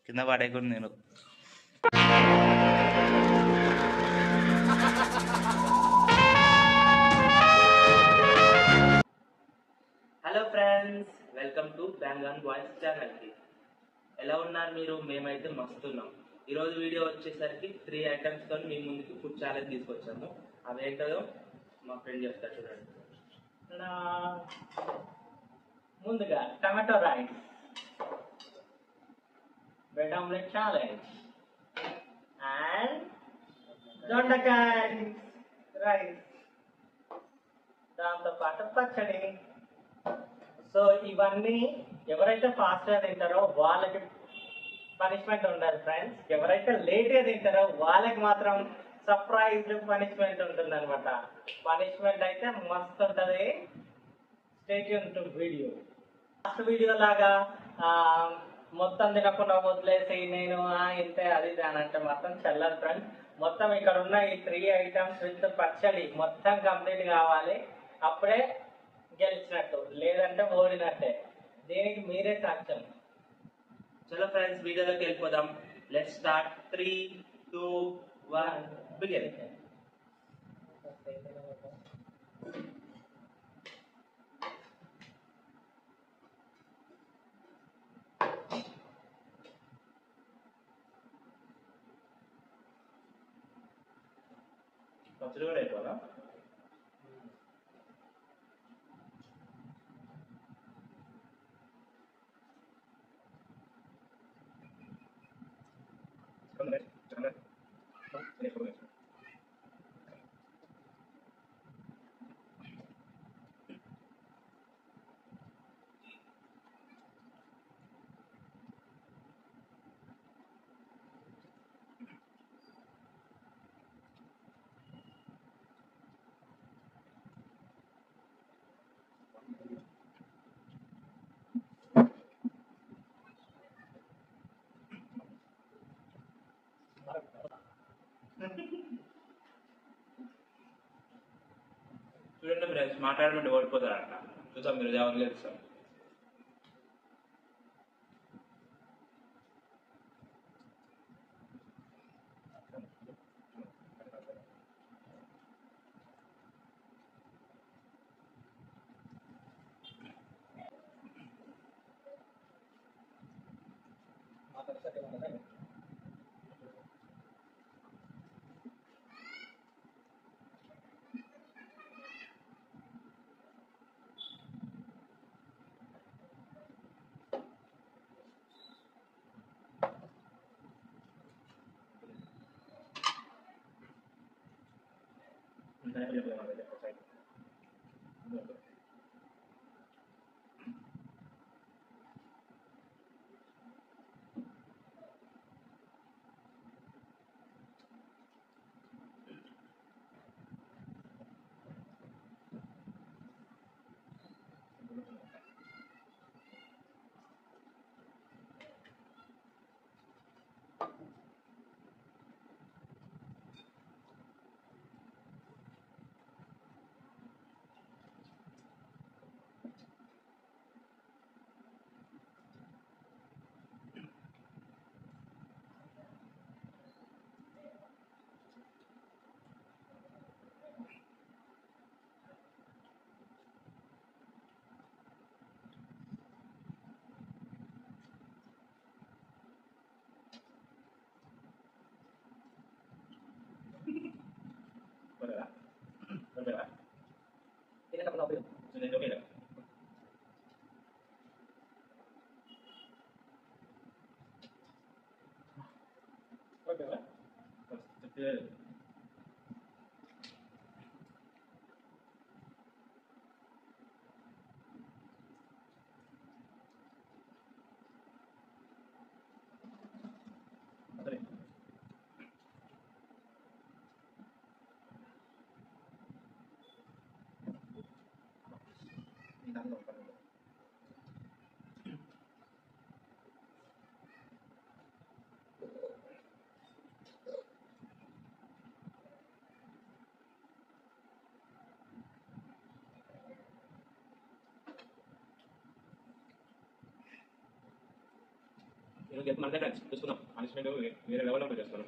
కింద పడేయకుండా నేను. Hello friends, welcome to bang on voice ఛానల్కి. ఎలా ఉన్నారు మీరు? మేమైతే మస్తున్నాం. ఈరోజు వీడియో వచ్చేసరికి 3 ఐటమ్స్తో మీ ముందుకు ఫుడ్ ఛాలెంజ్ తీసుకొచ్చాము. అవి ఏంటో మా ఫ్రెండ్ చెప్తారు, చూడండి. ముందుగా tomato rice, bread omelette challenge and దొండకాయ రైస్, దాంతో పాటు పచ్చడి. సో ఇవన్నీ ఎవరైతే ఫాస్ట్గా తింటారో వాళ్ళకి పనిష్మెంట్ ఉండదు ఫ్రెండ్స్. ఎవరైతే లేట్గా తింటారో వాళ్ళకి మాత్రం సర్ప్రైజ్ పనిష్మెంట్ ఉంటుంది అనమాట. పనిష్మెంట్ అయితే మస్తు ఉంటుంది. Stay tune to video. Last video లాగా మొత్తం తినకుండా వదిలేసి నేను ఇంతే అది అని అంటే మొత్తం చల్లదు ఫ్రెండ్స్. మొత్తం ఇక్కడ ఉన్న ఈ 3 ఐటమ్స్ విత్ పచ్చడి మొత్తం కంప్లీట్ కావాలి. అప్పుడే గెలిచినట్టు, లేదంటే ఓడినట్టే. దీనికి మీరే సాక్ష్యం. చలో ఫ్రెండ్స్, వీడియోలోకి వెళ్ళిపోదాం. Let's start. 3, 2, 1 బిగిన్. పచ్చడి కూడా అయిపోదా? చూడండి ఫ్రెండ్స్, మాట్లాడమంటే ఓడిపోతారంట. చూద్దాం మీరు ఎవరు గెలుస్తారు. నేను చెప్పి మనకే ఫ్రెండ్స్ చూసుకుందాం పనిష్మెంట్ వేరే లెవెల్లో ఉంటుంది చేస్తాను.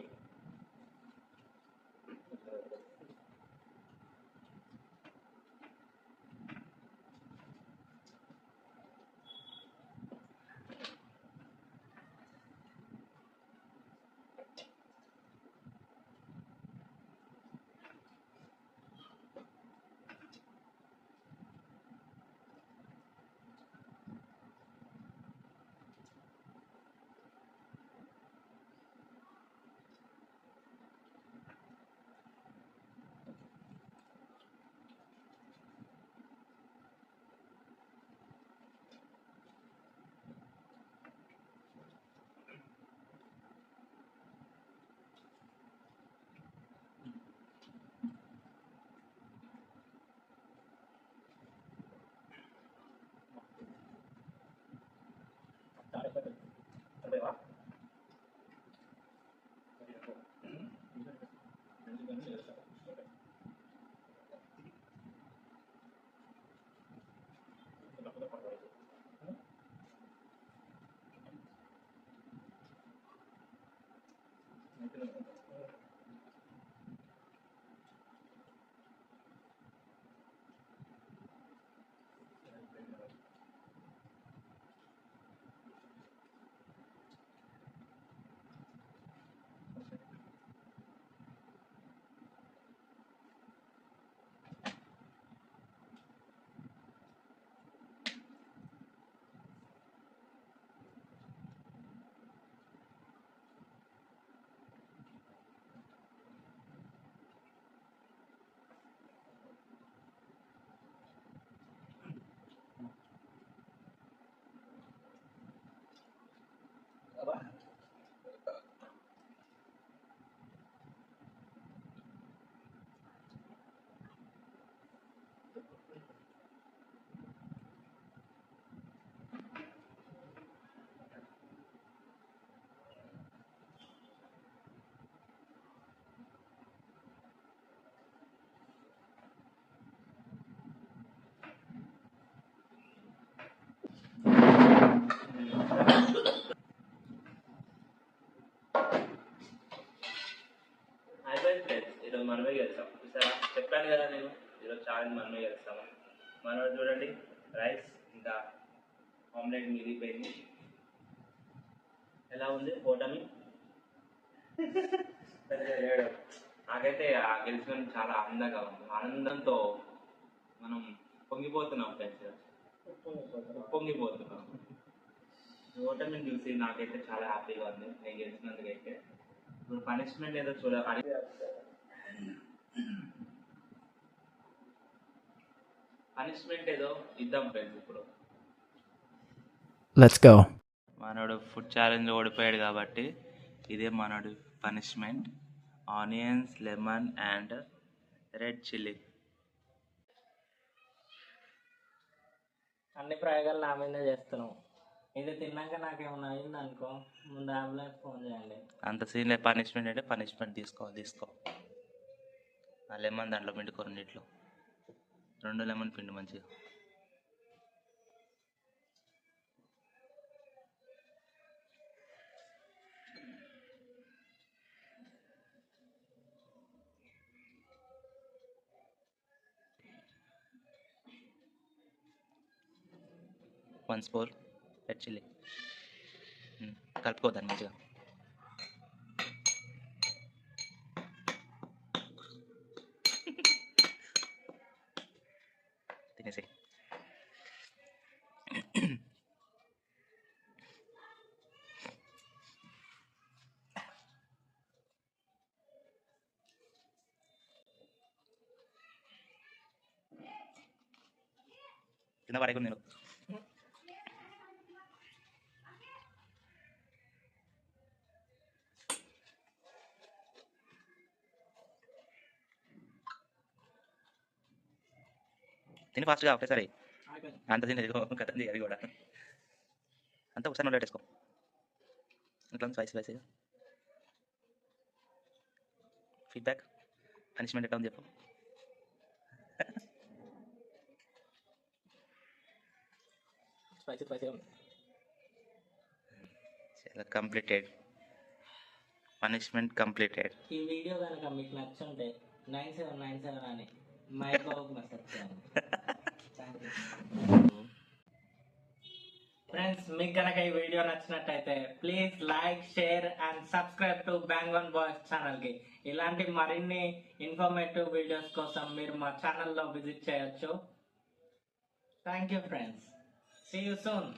అయిపోయింది ఫ్రెండ్స్, ఈరోజు మనమే గెలుస్తాం. చూసారా, చెప్పాను కదా నేను ఈరోజు ఛాలెంజ్ మనమే గెలుస్తామని. మనోడు చూడండి, రైస్ ఇంకా ఆమ్లెట్ మిగిలిపోయింది. ఎలా ఉంది ఓటమి? నాకైతే ఆ గెలిచిన చాలా ఆనందంగా ఉంది. ఆనందంతో మనం పొంగిపోతున్నాం ఫ్రెండ్స్, పొంగిపోతున్నాం. ఓటమిని చూసి నాకైతే చాలా హ్యాపీగా ఉంది నేను గెలిచినందుకైతే. ఇప్పుడు పనిష్మెంట్ ఏదో చూడాలి, పనిష్మెంట్ ఏదో ఇద్దాం ఫ్రెండ్స్. ఇప్పుడు Let's go. మనోడు ఫుడ్ ఛాలెంజ్ ఓడిపోయాడు కాబట్టి ఇదే మనోడు punishment. Onions, lemon and red chilli. అన్ని ప్రయోగాలు నా మీదే చేస్తున్నావు. ఇది తిన్నాక నాకేమన్నా అయింది అనుకో, ముందు అంబులెన్స్ ఫోన్ చేయండి. అంత సీన్ లేదు. పనిష్మెంట్ అంటే పనిష్మెంట్ తీసుకో. ఆ లెమన్ దాంట్లో పిండుకో, రెండిట్లో 2 లెమన్ పిండి మంచిగా. వన్ స్పూన్ రెడ్ చిల్లీ కలుపుకో దాన్ని మంచిగా. తినేసి కింద పడేయకుండా నేను తిని ఫాస్ట్గా ఒకేసారి. అంత తినేది కథ అది కూడా అంతా ఒకసారి నోట్ వేసుకో. ఇట్లా స్పైసీగా. ఫీడ్బ్యాక్ పనిష్మెంట్ ఎట్లా ఉంది చెప్పు. స్పైసీగా ఉంది. Completed, punishment completed. ఈ వీడియో కనుక మీకు నచ్చుంటే 9797 అని మై బాబుకి మెసేజ్ చేయండి. ఫ్రెండ్స్, మీకు కనుక ఈ వీడియో నచ్చినట్టయితే please like, share and subscribe to bang on boys ఛానల్కి. ఇలాంటి మరిన్ని ఇన్ఫర్మేటివ్ వీడియోస్ కోసం మీరు మా ఛానల్లో విజిట్ చేయొచ్చు. Thank you friends. See you soon.